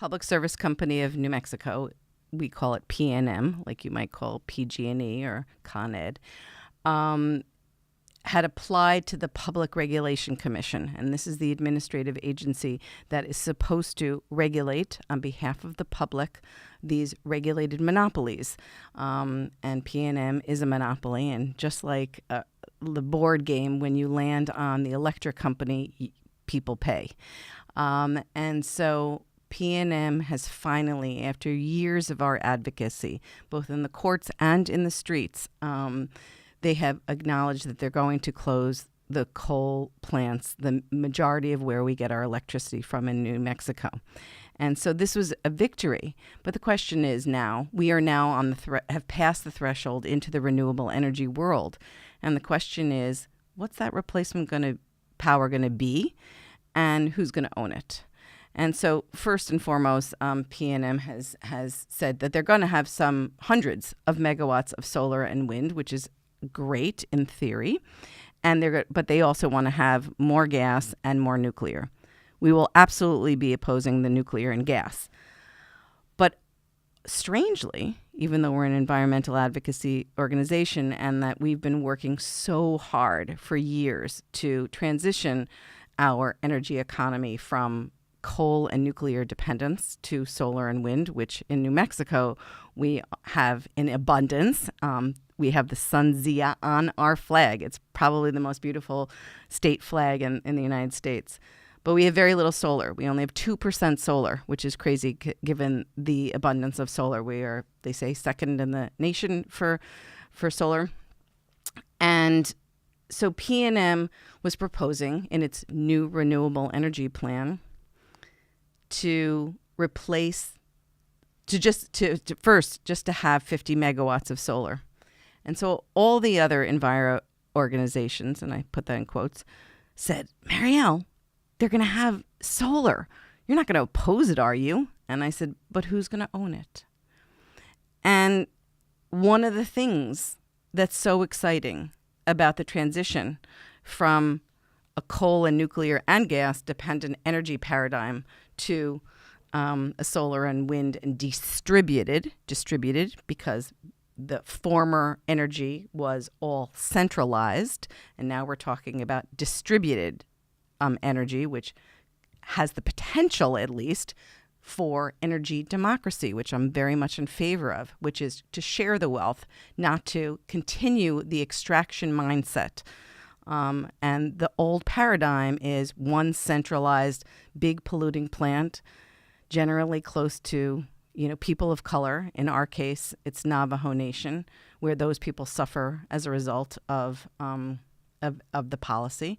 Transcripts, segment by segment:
Public Service Company of New Mexico, we call it PNM, like you might call PG&E or Con Ed, had applied to the Public Regulation Commission, and this is the administrative agency that is supposed to regulate on behalf of the public these regulated monopolies. And PNM is a monopoly, and just like the board game, when you land on the electric company, people pay. And so PNM has finally, after years of our advocacy, both in the courts and in the streets, they have acknowledged that they're going to close the coal plants, the majority of where we get our electricity from in New Mexico. And so this was a victory. But the question is now, we are now on the have passed the threshold into the renewable energy world. And the question is, what's that replacement power going to be, and who's going to own it? And so first and foremost, PNM has said that they're going to have some hundreds of megawatts of solar and wind, which is great in theory, but they also want to have more gas and more nuclear. We will absolutely be opposing the nuclear and gas. But strangely, even though we're an environmental advocacy organization and that we've been working so hard for years to transition our energy economy from coal and nuclear dependence to solar and wind, which in New Mexico we have in abundance. We have the sunzia on our flag. It's probably the most beautiful state flag in the United States. But we have very little solar. We only have 2% solar, which is crazy given the abundance of solar. We are, they say, second in the nation for solar. And so PNM was proposing in its new renewable energy plan to replace, just to have 50 megawatts of solar. And so all the other enviro organizations, and I put that in quotes, said, Mariel, they're going to have solar. You're not going to oppose it, are you? And I said, but who's going to own it? And one of the things that's so exciting about the transition from a coal and nuclear and gas dependent energy paradigm to a solar and wind and distributed because the former energy was all centralized, and now we're talking about distributed energy, which has the potential, at least, for energy democracy, which I'm very much in favor of, which is to share the wealth, not to continue the extraction mindset. And the old paradigm is one centralized, big polluting plant, generally close to people of color. In our case, it's Navajo Nation, where those people suffer as a result of the policy,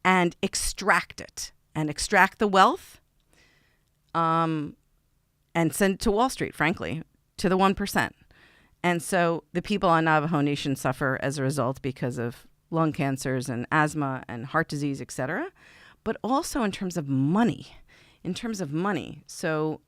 and extract it and extract the wealth, and send it to Wall Street, frankly, to the 1%. And so the people on Navajo Nation suffer as a result because of lung cancers and asthma and heart disease, et cetera, but also in terms of money. So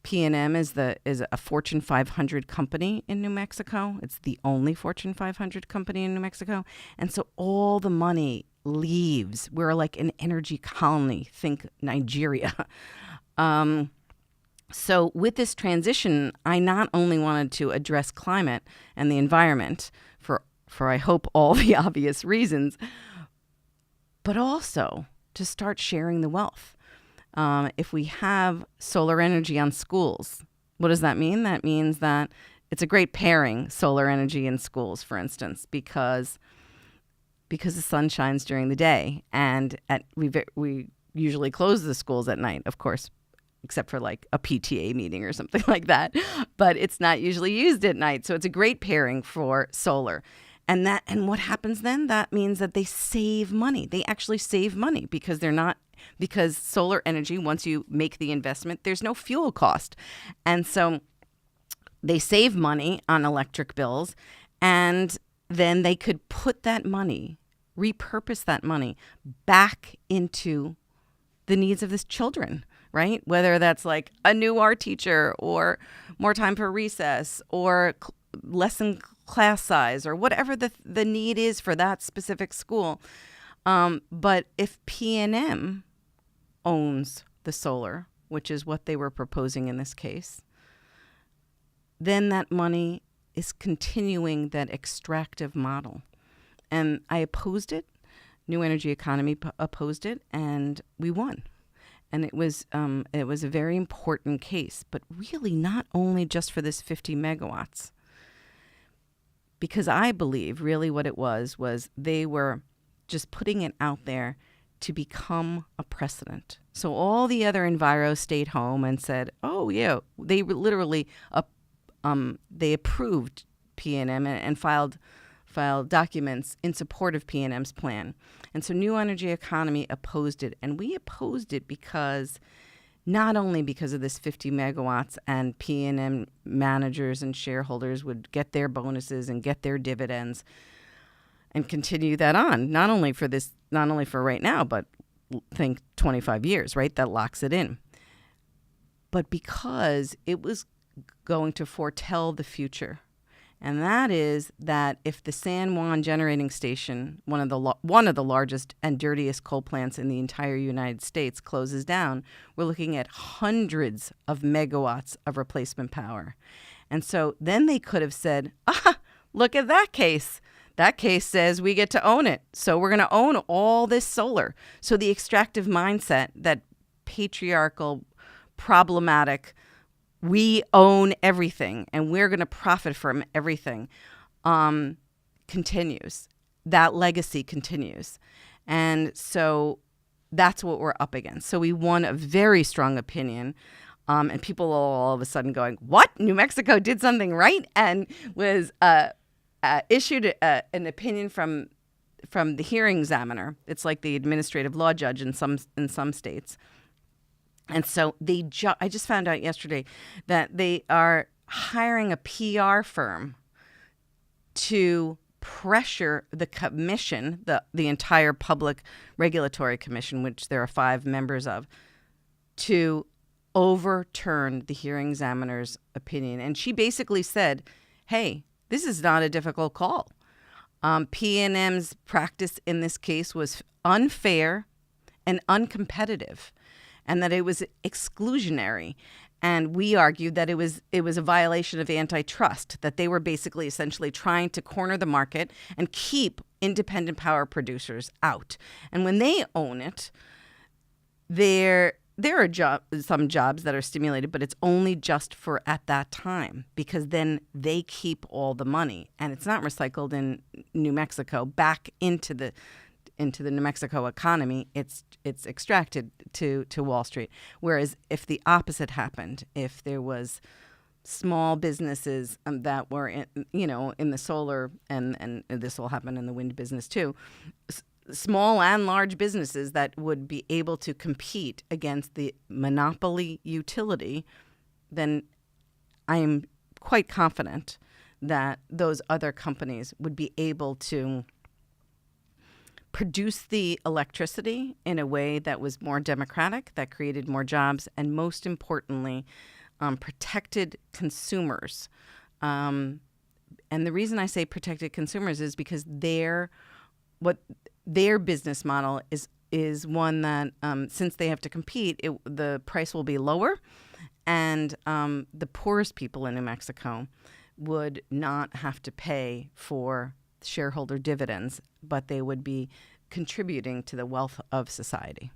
PNM is a Fortune 500 company in New Mexico. It's the only Fortune 500 company in New Mexico. And so all the money leaves. We're like an energy colony. Think Nigeria. So with this transition, I not only wanted to address climate and the environment for I hope all the obvious reasons, but also to start sharing the wealth. If we have solar energy on schools, what does that mean? That means that it's a great pairing, solar energy in schools, for instance, because the sun shines during the day, and we usually close the schools at night, of course, except for like a PTA meeting or something like that. But it's not usually used at night, so it's a great pairing for solar. And what happens then? That means that they save money. They actually save money because solar energy, once you make the investment, there's no fuel cost. And so they save money on electric bills, and then they could put that money, repurpose that money back into the needs of the children, right? Whether that's like a new art teacher or more time for recess or lesson class size or whatever the need is for that specific school. But if PNM owns the solar, which is what they were proposing in this case, then that money is continuing that extractive model. And I opposed it. New Energy Economy opposed it, and we won. And it was a very important case, but really not only just for this 50 megawatts. Because I believe really what it was they were just putting it out there to become a precedent. So all the other enviros stayed home and said, oh, yeah, they literally they approved PNM and filed documents in support of PNM's plan. And so New Energy Economy opposed it. And we opposed it because not only because of this 50 megawatts and PNM managers and shareholders would get their bonuses and get their dividends and continue that on, not only for right now, but think 25 years, right? That locks it in. But because it was going to foretell the future. And that is that if the San Juan Generating Station, one of the largest and dirtiest coal plants in the entire United States, closes down, we're looking at hundreds of megawatts of replacement power. And so then they could have said, look at that case. That case says we get to own it. So we're going to own all this solar. So the extractive mindset, that patriarchal, problematic, we own everything and we're going to profit from everything, continues. That legacy continues. And so that's what we're up against. So we won a very strong opinion. And people all of a sudden going, what? New Mexico did something right? And was issued an opinion from the hearing examiner. It's like the administrative law judge in some states. And so I just found out yesterday that they are hiring a PR firm to pressure the commission, the entire Public Regulatory Commission, which there are 5 members of, to overturn the hearing examiner's opinion. And she basically said, hey, this is not a difficult call. PNM's practice in this case was unfair and uncompetitive, and that it was exclusionary. And we argued that it was a violation of antitrust, that they were basically essentially trying to corner the market and keep independent power producers out. And when they own it, there are some jobs that are stimulated, but it's only just for at that time, because then they keep all the money and it's not recycled in New Mexico back into the New Mexico economy. It's extracted to Wall Street. Whereas if the opposite happened, if there was small businesses that were in the solar, and this will happen in the wind business too, small and large businesses that would be able to compete against the monopoly utility, then I am quite confident that those other companies would be able to produce the electricity in a way that was more democratic, that created more jobs, and most importantly, protected consumers. And the reason I say protected consumers is because their business model is one that, since they have to compete, the price will be lower, and the poorest people in New Mexico would not have to pay for shareholder dividends, but they would be contributing to the wealth of society.